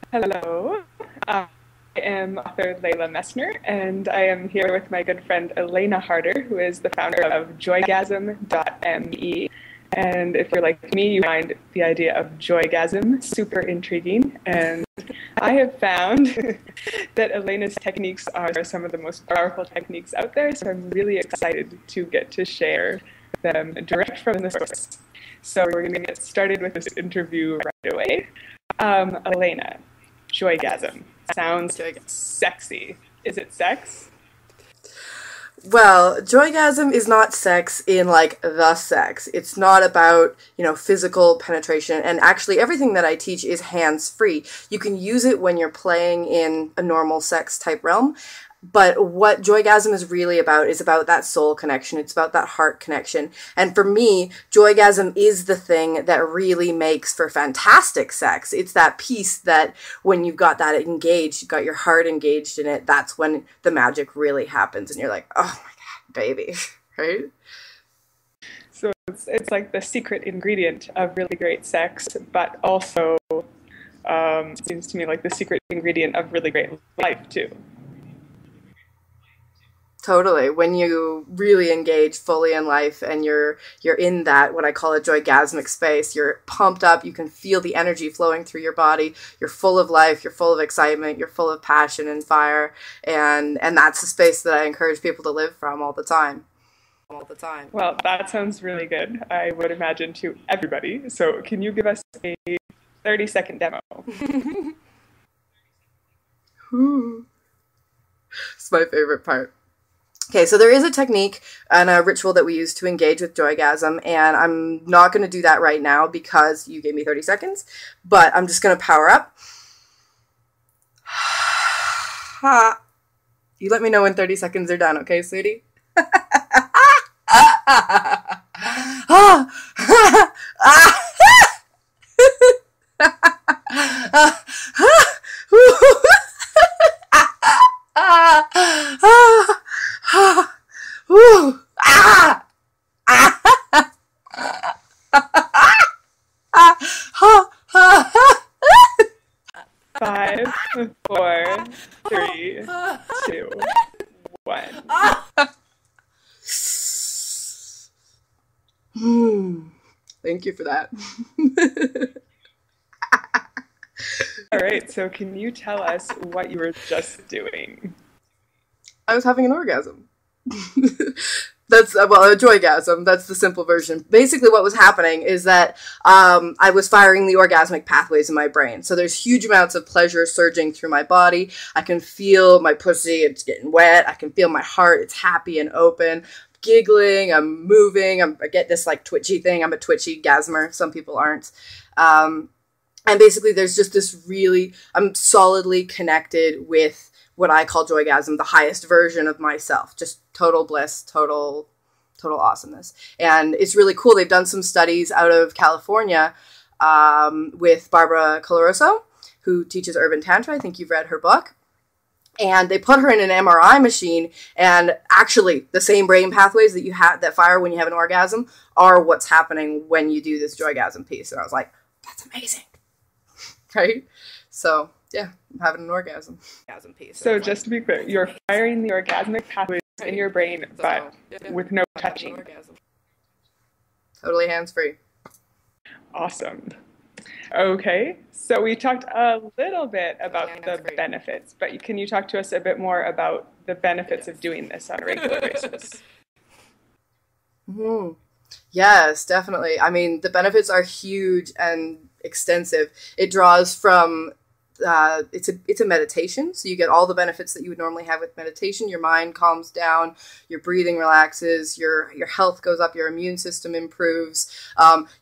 Hello. I am author Layla Messner, and I am here with my good friend Elena Harder, who is the founder of JoyGasm.me. And if you're like me, you find the idea of JoyGasm super intriguing. And I have found that Elena's techniques are some of the most powerful techniques out there, so I'm really excited to get to share them direct from the source. So we're going to get started with this interview right away. Elena, JoyGasm sounds sexy. Is it sex? Well, JoyGasm is not sex in, like, the sex. It's not about, physical penetration. And actually, everything that I teach is hands-free. You can use it when you're playing in a normal sex-type realm. But what JoyGasm is really about is about that soul connection. It's about that heart connection. And for me, JoyGasm is the thing that really makes for fantastic sex. It's that piece that when you've got that engaged, you've got your heart engaged in it, that's when the magic really happens. And you're like, oh my God, baby, right? So it's like the secret ingredient of really great sex, but also seems to me like the secret ingredient of really great life too. Totally. When you really engage fully in life and you're in that, what I call a joygasmic space, you're pumped up, you can feel the energy flowing through your body, you're full of life, you're full of excitement, you're full of passion and fire, and that's the space that I encourage people to live from all the time. Well, that sounds really good. I would imagine to everybody. So can you give us a 30-second demo? It's my favorite part. Okay, so there is a technique and a ritual that we use to engage with JoyGasm, and I'm not going to do that right now because you gave me 30 seconds, but I'm just going to power up. You let me know when 30 seconds are done, okay, sweetie? Five, four, three, two, one. Thank you for that. All right, so can you tell us what you were just doing? I was having an orgasm. That's, well, a JoyGasm. That's the simple version. Basically what was happening is that I was firing the orgasmic pathways in my brain. So there's huge amounts of pleasure surging through my body. I can feel my pussy, it's getting wet. I can feel my heart, it's happy and open. Giggling, I'm moving, I get this like twitchy thing. I'm a twitchy gasmer. Some people aren't. And basically there's just this really, I'm solidly connected with what I call JoyGasm, the highest version of myself. Just total bliss, total awesomeness. And it's really cool. They've done some studies out of California with Barbara Coloroso, who teaches urban Tantra. I think you've read her book. And they put her in an MRI machine, and actually the same brain pathways that you have that fire when you have an orgasm are what's happening when you do this JoyGasm piece. And I was like, that's amazing. Right? So yeah, I'm having an orgasm piece. So just to be clear, you're firing the orgasmic pathways in your brain, but with no touching. Totally hands-free. Awesome. Okay, so we talked a little bit about the benefits, but can you talk to us a bit more about the benefits of doing this on a regular basis? Yes, definitely. I mean, the benefits are huge and extensive. It draws from it's a meditation, so you get all the benefits that you would normally have with meditation. Your mind calms down, your breathing relaxes, your health goes up, your immune system improves.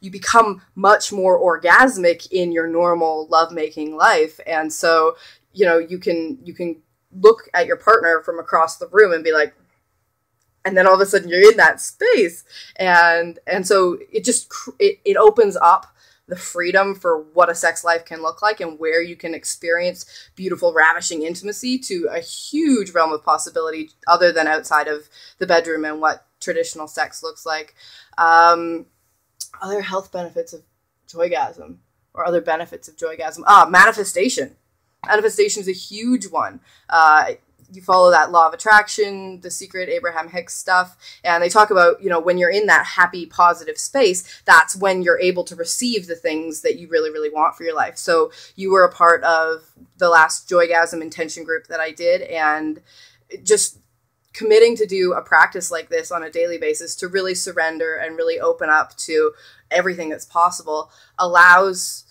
You become much more orgasmic in your normal lovemaking life, and so you can look at your partner from across the room and be like, and then all of a sudden you're in that space, and so it opens up the freedom for what a sex life can look like and where you can experience beautiful, ravishing intimacy to a huge realm of possibility other than outside of the bedroom and what traditional sex looks like. Other health benefits of JoyGasm or other benefits of JoyGasm. Manifestation. Manifestation is a huge one. You follow that law of attraction, The Secret, Abraham Hicks stuff, and they talk about, you know, when you're in that happy, positive space, that's when you're able to receive the things that you really, really want for your life. So you were a part of the last JoyGasm intention group that I did, and just committing to do a practice like this on a daily basis to really surrender and really open up to everything that's possible allows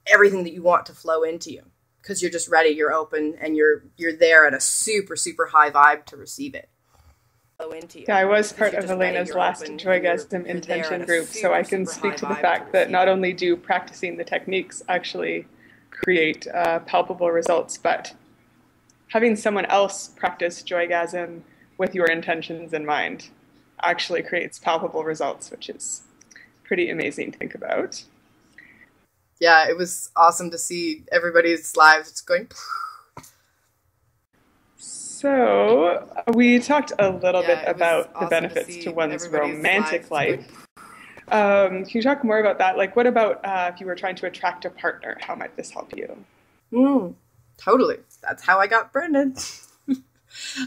everything that you want to flow into you. Because you're just ready, you're open, and you're there at a super, super high vibe to receive it. Yeah, I was part of Elena's last JoyGasm intention group, so I can speak to the fact that not only do practicing the techniques actually create palpable results, but having someone else practice JoyGasm with your intentions in mind actually creates palpable results, which is pretty amazing to think about. Yeah, it was awesome to see everybody's lives just going. So we talked a little bit about the benefits to one's romantic life. Can you talk more about that? Like, what about if you were trying to attract a partner? How might this help you? Totally. That's how I got Brendan.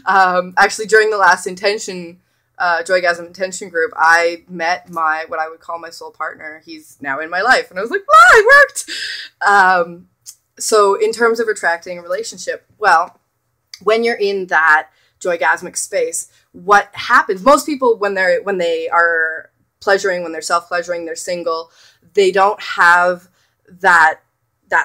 Actually, during the last JoyGasm intention group, I met what I would call my soul partner. He's now in my life. And I was like, wow, it worked! So in terms of attracting a relationship, well, when you're in that joygasmic space, what happens? Most people, when they are pleasuring, when they're self-pleasuring, they're single, they don't have that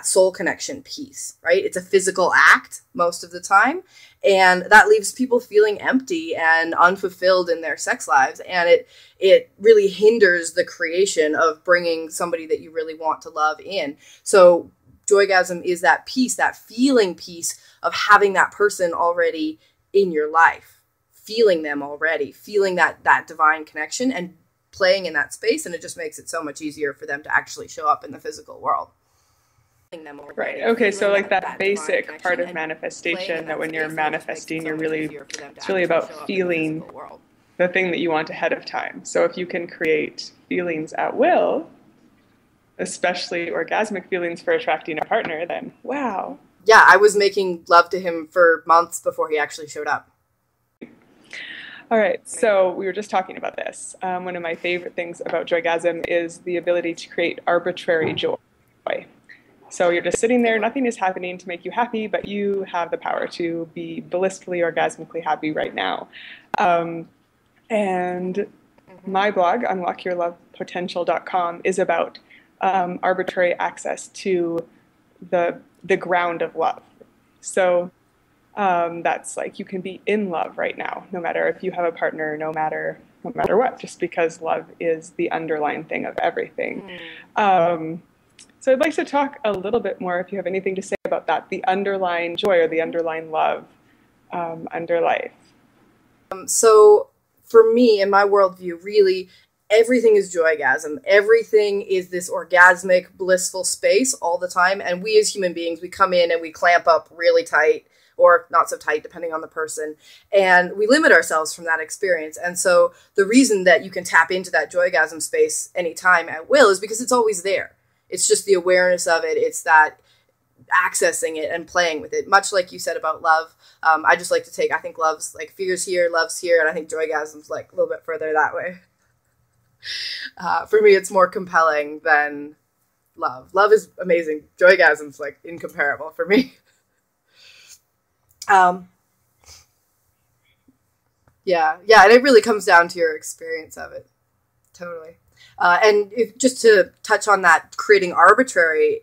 soul connection piece, right? It's a physical act most of the time. And that leaves people feeling empty and unfulfilled in their sex lives. And it really hinders the creation of bringing somebody that you really want to love in. So JoyGasm is that piece, that feeling piece of having that person already in your life, feeling them already, feeling that divine connection and playing in that space. And it just makes it so much easier for them to actually show up in the physical world. Right. Okay. So like that basic part of manifestation, that when you're manifesting, it's really about feeling the thing that you want ahead of time. So if you can create feelings at will, especially orgasmic feelings for attracting a partner, then wow. Yeah, I was making love to him for months before he actually showed up. All right, so we were just talking about this. One of my favorite things about JoyGasm is the ability to create arbitrary joy. So you're just sitting there, nothing is happening to make you happy, but you have the power to be blissfully, orgasmically happy right now. And my blog, unlockyourlovepotential.com, is about arbitrary access to the ground of love. So that's like you can be in love right now, no matter if you have a partner, no matter what, just because love is the underlying thing of everything. So I'd like to talk a little bit more, if you have anything to say about that, the underlying joy or the underlying love under life. So for me, in my worldview, really, everything is JoyGasm. Everything is this orgasmic, blissful space all the time. And we as human beings, we come in and we clamp up really tight, or not so tight, depending on the person. And we limit ourselves from that experience. And so the reason that you can tap into that JoyGasm space anytime at will is because it's always there. It's just the awareness of it. It's that accessing it and playing with it. Much like you said about love. I just like to I think love's like fear's here, love's here, and I think JoyGasm's like a little bit further that way. For me, it's more compelling than love. Love is amazing. JoyGasm's like incomparable for me. Yeah, and it really comes down to your experience of it. Totally. And just to touch on that, creating arbitrary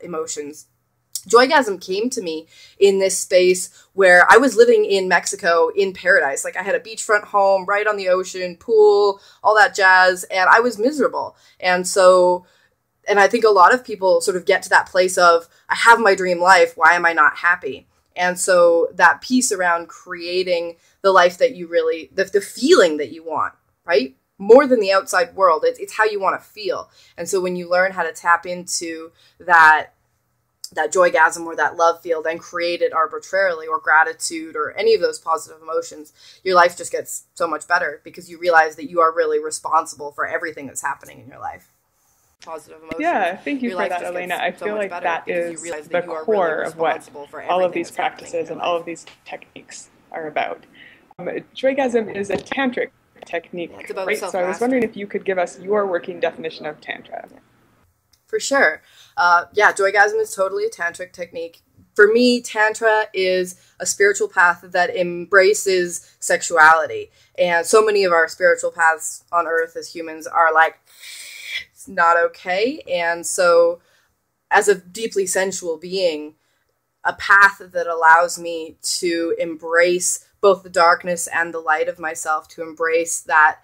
emotions, JoyGasm came to me in this space where I was living in Mexico in paradise. Like I had a beachfront home right on the ocean, pool, all that jazz, and I was miserable. And I think a lot of people sort of get to that place of, I have my dream life, why am I not happy? And so that piece around creating the life that you really, the feeling that you want, right? More than the outside world, it's how you want to feel. And so when you learn how to tap into that JoyGasm or that love field and create it arbitrarily, or gratitude or any of those positive emotions, your life just gets so much better because you realize that you are really responsible for everything that's happening in your life. positive emotions. Yeah, thank you Your for life that, just Elena. gets I so feel much like better that because you is realize the that you are really core of what responsible for all of everything these that's happening in practices your and all life. of these techniques are about. JoyGasm is a tantric technique, Yeah, it's about right? So I was wondering self-mastery. if you could give us your working definition of Tantra. For sure. Yeah, JoyGasm is totally a tantric technique. For me, Tantra is a spiritual path that embraces sexuality. And so many of our spiritual paths on earth as humans are like, it's not okay. And so, as a deeply sensual being, a path that allows me to embrace both the darkness and the light of myself, to embrace that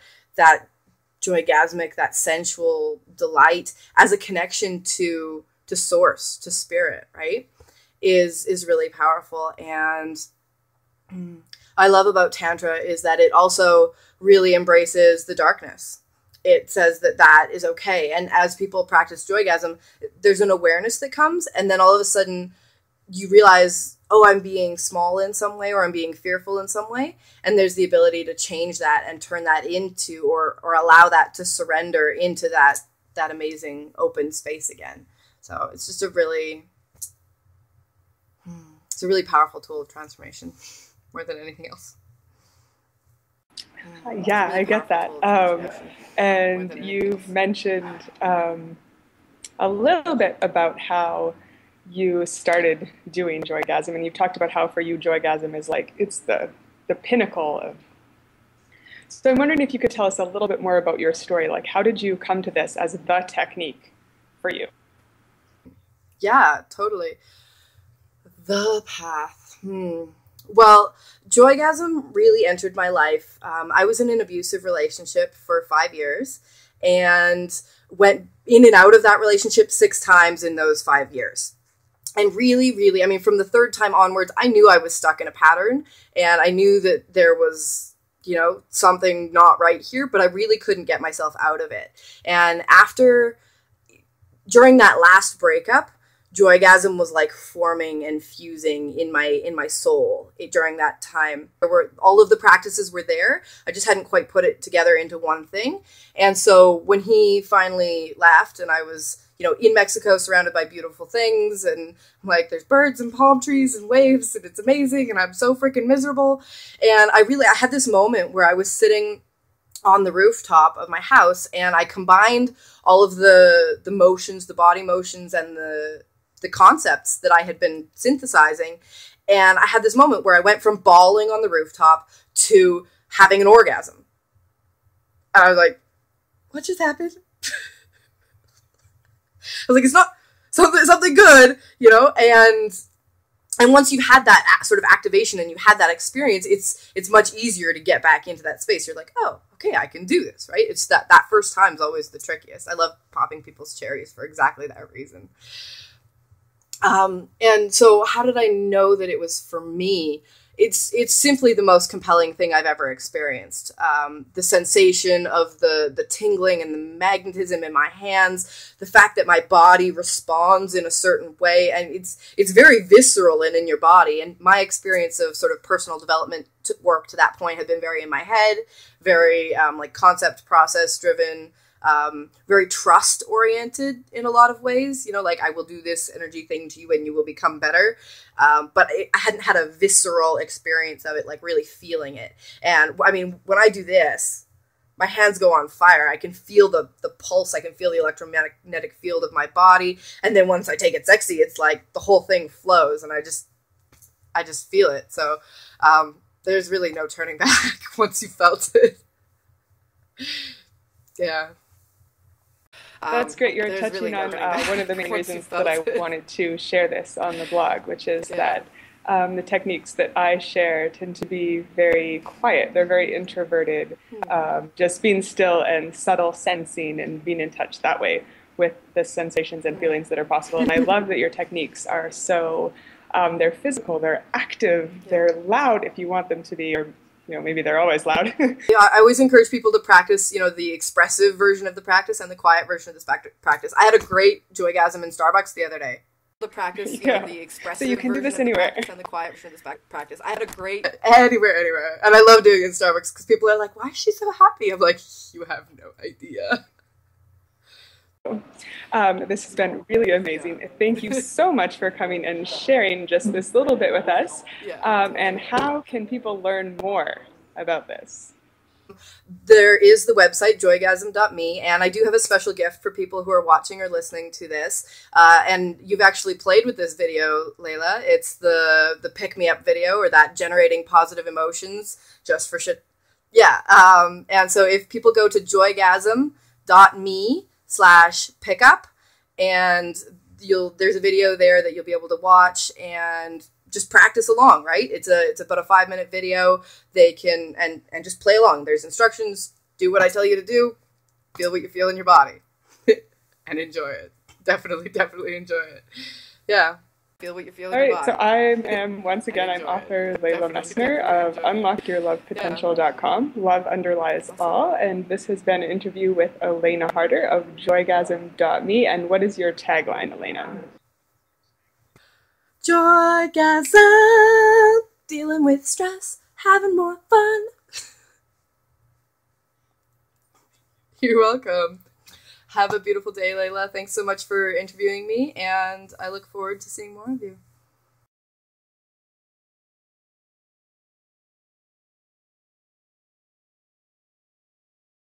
joygasmic, that sensual delight as a connection to source, to spirit, right? Is really powerful. And I love about Tantra is that it also really embraces the darkness. It says that that is okay. And as people practice joygasm, there's an awareness that comes, and then all of a sudden you realize, oh, I'm being small in some way, or I'm being fearful in some way. And there's the ability to change that and turn that into, or allow that to surrender into that amazing open space again. So it's just it's a really powerful tool of transformation more than anything else. Yeah, I get that. And you've mentioned a little bit about how you started doing JoyGasm, and you've talked about how for you JoyGasm is like, it's the pinnacle of. So I'm wondering if you could tell us a little bit more about your story. Like, how did you come to this as the technique for you? Yeah, totally. The path. Well, JoyGasm really entered my life. I was in an abusive relationship for 5 years and went in and out of that relationship 6 times in those 5 years. And really, I mean, from the 3rd time onwards, I knew I was stuck in a pattern, and I knew that there was, something not right here, but I really couldn't get myself out of it. And during that last breakup, JoyGasm was like forming and fusing in my soul during that time. All of the practices were there. I just hadn't quite put it together into one thing. And so when he finally left, and I was, in Mexico surrounded by beautiful things, and like there's birds and palm trees and waves, and it's amazing, and I'm so freaking miserable. And I had this moment where I was sitting on the rooftop of my house, and I combined all of the motions, the body motions, and the concepts that I had been synthesizing. And I had this moment where I went from bawling on the rooftop to having an orgasm. And I was like, what just happened? I was like, it's not something good, and once you've had that sort of activation and you had that experience, it's much easier to get back into that space. You're like, oh, okay, I can do this, right? It's that first time is always the trickiest. I love popping people's cherries for exactly that reason. And so how did I know that it was for me? It's simply the most compelling thing I've ever experienced. The sensation of the tingling and the magnetism in my hands, the fact that my body responds in a certain way, and it's very visceral and in your body. And my experience of sort of personal development work to that point had been very in my head, very like concept process driven, very trust oriented in a lot of ways, like I will do this energy thing to you and you will become better. But I hadn't had a visceral experience of it, like really feeling it. And I mean, when I do this, my hands go on fire. I can feel the pulse. I can feel the electromagnetic field of my body. And then once I take it sexy, it's like the whole thing flows, and I just feel it. So, there's really no turning back once you felt it. Yeah. That's great. You're touching on one of the main reasons that I wanted to share this on the blog, which is that the techniques that I share tend to be very quiet. They're very introverted, just being still and subtle sensing and being in touch that way with the sensations and feelings that are possible. And I love that your techniques are so, they're physical, they're active, they're loud if you want them to be, or maybe they're always loud. Yeah, I always encourage people to practice, the expressive version of the practice and the quiet version of the practice. I had a great JoyGasm in Starbucks the other day. The practice, the expressive so you can do this version anywhere. Of the practice and the quiet version of the practice. I had a great anywhere, and I love doing it in Starbucks because people are like, "Why is she so happy?" I'm like, "You have no idea." This has been really amazing. Thank you so much for coming and sharing just this little bit with us. And how can people learn more about this? There is the website, JoyGasm.me, and I do have a special gift for people who are watching or listening to this. And you've actually played with this video, Layla. It's the pick-me-up video, or that generating positive emotions just for shit. Yeah, and so if people go to JoyGasm.me/pickup, and there's a video there that you'll be able to watch and just practice along, right? It's about a 5-minute video. They can and just play along. There's instructions. Do what I tell you to do. Feel what you feel in your body, and enjoy it. Definitely enjoy it. Yeah. Feel what you feel in your body. So I am once again I'm author Layla Messner of UnlockYourLovePotential.com. Love underlies all, and this has been an interview with Elena Harder of JoyGasm.me. And what is your tagline, Elena? JoyGasm, dealing with stress, having more fun. You're welcome. Have a beautiful day, Layla. Thanks so much for interviewing me, and I look forward to seeing more of you.